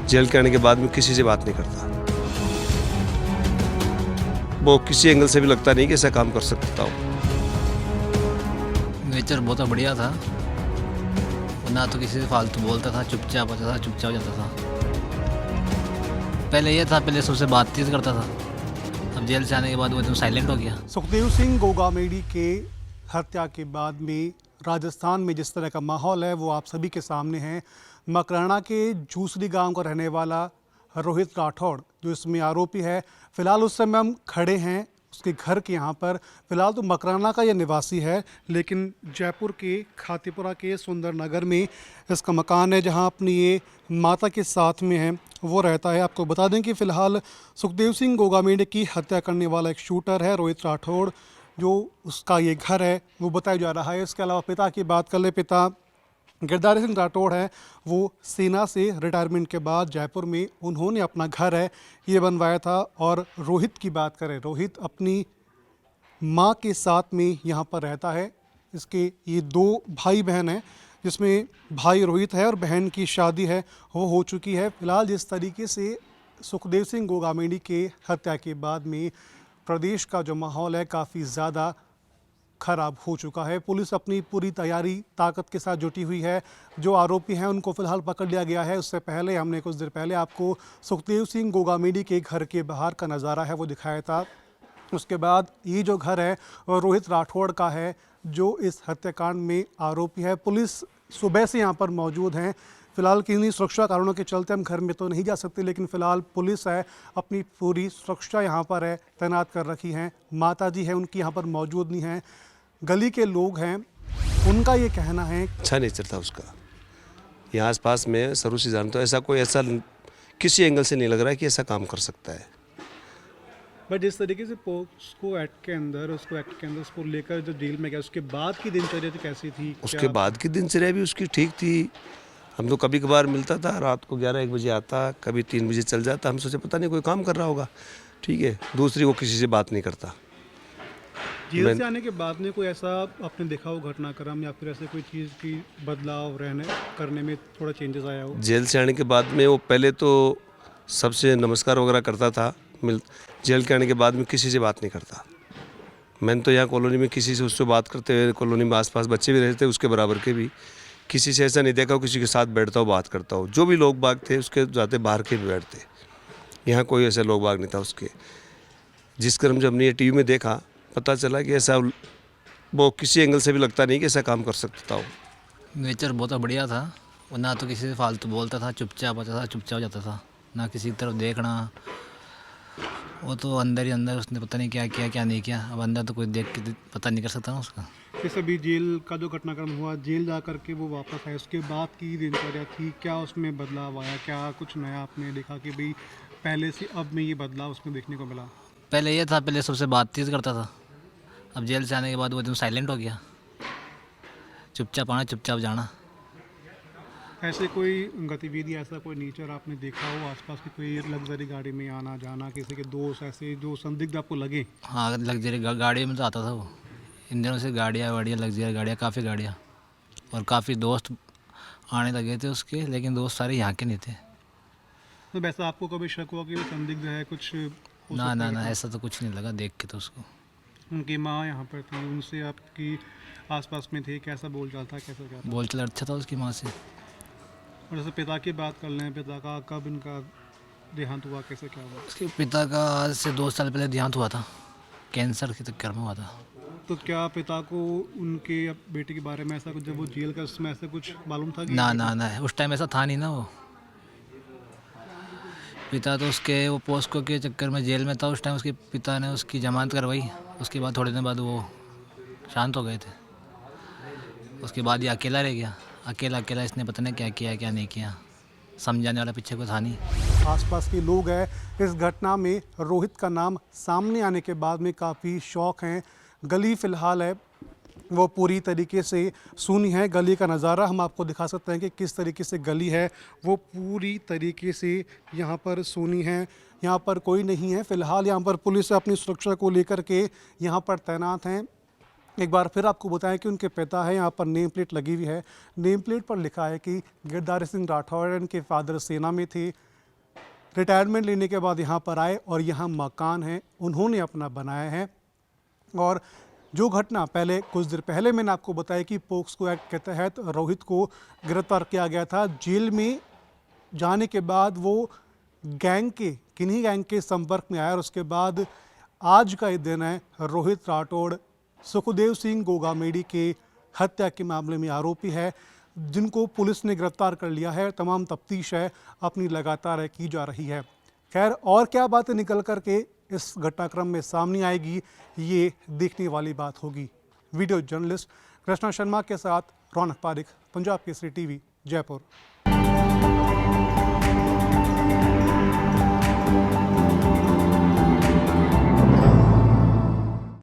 Jail के आने के बाद में किसी से बात नहीं करता। वो किसी एंगल से भी लगता नहीं कि ऐसा काम कर सकता हूँ। नेचर बहुत बढ़िया था, ना तो किसी से फालतू बोलता था, चुपचाप आता था, चुपचाप जाता था। पहले ये था, पहले सबसे बातचीत करता था, अब जेल से आने के बाद वो एकदम साइलेंट हो गया। सुखदेव सिंह गोगामेडी के हत्या के बाद में राजस्थान में जिस तरह का माहौल है वो आप सभी के सामने है। मकराना के जूसरी गांव का रहने वाला रोहित राठौड़ जो इसमें आरोपी है, फिलहाल उस समय हम खड़े हैं उसके घर के यहाँ पर। फिलहाल तो मकराना का यह निवासी है, लेकिन जयपुर के खातीपुरा के सुंदर नगर में इसका मकान है जहाँ अपनी ये माता के साथ में है वो रहता है। आपको बता दें कि फ़िलहाल सुखदेव सिंह गोगामेडी की हत्या करने वाला एक शूटर है रोहित राठौड़, जो उसका ये घर है वो बताया जा रहा है। इसके अलावा पिता की बात कर ले, पिता गिरधारी सिंह राठौड़ है, वो सेना से रिटायरमेंट के बाद जयपुर में उन्होंने अपना घर है ये बनवाया था। और रोहित की बात करें, रोहित अपनी माँ के साथ में यहाँ पर रहता है। इसके ये 2 भाई बहन हैं, जिसमें भाई रोहित है और बहन की शादी है वो हो चुकी है। फिलहाल जिस तरीके से सुखदेव सिंह गोगामेडी के हत्या के बाद में प्रदेश का जो माहौल है काफ़ी ज़्यादा खराब हो चुका है। पुलिस अपनी पूरी तैयारी ताकत के साथ जुटी हुई है। जो आरोपी हैं उनको फिलहाल पकड़ लिया गया है। उससे पहले हमने कुछ देर पहले आपको सुखदेव सिंह गोगामेडी के घर के बाहर का नज़ारा है वो दिखाया था। उसके बाद ये जो घर है रोहित राठौड़ का है जो इस हत्याकांड में आरोपी है। पुलिस सुबह से यहाँ पर मौजूद हैं। फिलहाल किन्हीं सुरक्षा कारणों के चलते हम घर में तो नहीं जा सकते, लेकिन फ़िलहाल पुलिस है अपनी पूरी सुरक्षा यहाँ पर है तैनात कर रखी हैं। माता जी है उनकी यहाँ पर मौजूद नहीं हैं। गली के लोग हैं, उनका ये कहना है अच्छा नेचर था उसका। यहाँ आसपास में शुरू से जानता हूँ, ऐसा कोई ऐसा किसी एंगल से नहीं लग रहा है कि ऐसा काम कर सकता है। बट जिस तरीके से उसको एक्ट के अंदर उसको लेकर जो जेल में गया, उसके बाद की दिनचर्या तो कैसी थी? उसके बाद की दिनचर्या भी उसकी ठीक थी। हम तो कभी कभार मिलता था, रात को 11-1 बजे आता, कभी 3 बजे चल जाता। हम सोचे पता नहीं कोई काम कर रहा होगा, ठीक है। दूसरी वो किसी से बात नहीं करता। जेल से आने के बाद में कोई ऐसा आपने देखा हो घटनाक्रम या फिर ऐसे कोई चीज़ की बदलाव रहने करने में थोड़ा चेंजेस आया हो? जेल से आने के बाद में वो पहले तो सबसे नमस्कार वगैरह करता था, जेल के आने के बाद में किसी से बात नहीं करता। मैंने तो यहाँ कॉलोनी में किसी से उससे बात करते हुए, कॉलोनी में आसपास बच्चे भी रहते उसके बराबर के भी, किसी से ऐसा नहीं देखा हो किसी के साथ बैठता हो बात करता हो। जो भी लोग बाग थे उसके जाते बाहर के भी बैठते, यहाँ कोई ऐसा लोग बाग नहीं था उसके। जिस क्रम जब हमने ये टीवी में देखा पता चला कि ऐसा वो किसी एंगल से भी लगता नहीं कि ऐसा काम कर सकता हो। नेचर बहुत बढ़िया था, वो ना तो किसी से फालतू बोलता था, चुपचाप आता था, चुपचाप जाता था, ना किसी की तरफ देखना। वो तो अंदर ही अंदर उसने पता नहीं क्या किया क्या नहीं किया। अब अंदर तो कोई देख के पता नहीं कर सकता ना उसका। जैसे अभी जेल का जो घटनाक्रम हुआ, जेल जा करके वो वापस आए, उसके बाद की दिनचर्या थी, क्या उसमें बदलाव आया? क्या कुछ नया आपने देखा कि भाई पहले से अब में ये बदलाव उसमें देखने को मिला? पहले ये था, पहले सबसे बातचीत करता था, अब जेल से आने के बाद वो एकदम साइलेंट हो गया, चुपचाप आना चुपचाप जाना। ऐसे कोई गतिविधि, ऐसा कोई नेचर आपने देखा हो आसपास की? कोई लग्जरी गाड़ी में आना जाना, किसी के दोस्त ऐसे जो संदिग्ध आपको लगे? हाँ, लग्जरी गाड़ी में तो आता था वो। इन दिनों से गाड़ियाँ वाड़ियाँ, लग्जरी गाड़ियाँ, काफ़ी गाड़ियाँ, और काफ़ी दोस्त आने लगे थे उसके, लेकिन दोस्त सारे यहाँ के नहीं थे। तो वैसा आपको कभी शक हुआ कि वो संदिग्ध है कुछ? ना ना ना, ऐसा तो कुछ नहीं लगा देख के तो उसको। उनकी माँ यहाँ पर थी, उनसे आपकी आसपास में थे, कैसा बोलचाल था, कैसा क्या था? बोलचाल अच्छा था उसकी माँ से। और जैसे पिता की बात कर लें, पिता का कब इनका देहांत हुआ, कैसे क्या हुआ? उसके पिता का आज से 2 साल पहले देहांत हुआ था, कैंसर के चक्कर में हुआ था। तो क्या पिता को उनके बेटे के बारे में ऐसा कुछ, जब वो जेल का उसमें ऐसा कुछ मालूम था कि? ना ना ना, उस टाइम ऐसा था नहीं ना। वो पिता तो उसके वो पोस्को के चक्कर में जेल में था उस टाइम। उसके पिता ने उसकी जमानत करवाई, उसके बाद थोड़े दिन बाद वो शांत हो गए थे। उसके बाद ये अकेला रह गया, अकेला अकेला इसने पता नहीं क्या किया क्या नहीं किया, समझाने वाला पीछे कोई था नहीं। आसपास के लोग हैं इस घटना में रोहित का नाम सामने आने के बाद में काफ़ी शौक हैं। गली फ़िलहाल है वो पूरी तरीके से सूनी है। गली का नज़ारा हम आपको दिखा सकते हैं कि किस तरीके से गली है वो पूरी तरीके से यहाँ पर सूनी है। यहाँ पर कोई नहीं है फ़िलहाल। यहाँ पर पुलिस अपनी सुरक्षा को लेकर के यहाँ पर तैनात हैं। एक बार फिर आपको बताएं कि उनके पिता है, यहाँ पर नेम प्लेट लगी हुई है। नेम प्लेट पर लिखा है कि गिरधारी सिंह राठौड़, इनके फादर सेना में थे, रिटायरमेंट लेने के बाद यहाँ पर आए और यहाँ मकान है उन्होंने अपना बनाया है। और जो घटना पहले कुछ देर पहले मैंने आपको बताया कि पोक्सो एक्ट के तहत रोहित को गिरफ्तार किया गया था। जेल में जाने के बाद वो किन्हीं गैंग के संपर्क में आया और उसके बाद आज का ये दिन है। रोहित राठौड़ सुखदेव सिंह गोगामेडी के हत्या के मामले में आरोपी है, जिनको पुलिस ने गिरफ्तार कर लिया है। तमाम तफ्तीश है अपनी लगातार की जा रही है। खैर, और क्या बातें निकल कर के इस घटनाक्रम में सामने आएगी, ये देखने वाली बात होगी। वीडियो जर्नलिस्ट कृष्णा शर्मा के साथ रौनक पारिक, पंजाब केसरी टीवी, जयपुर।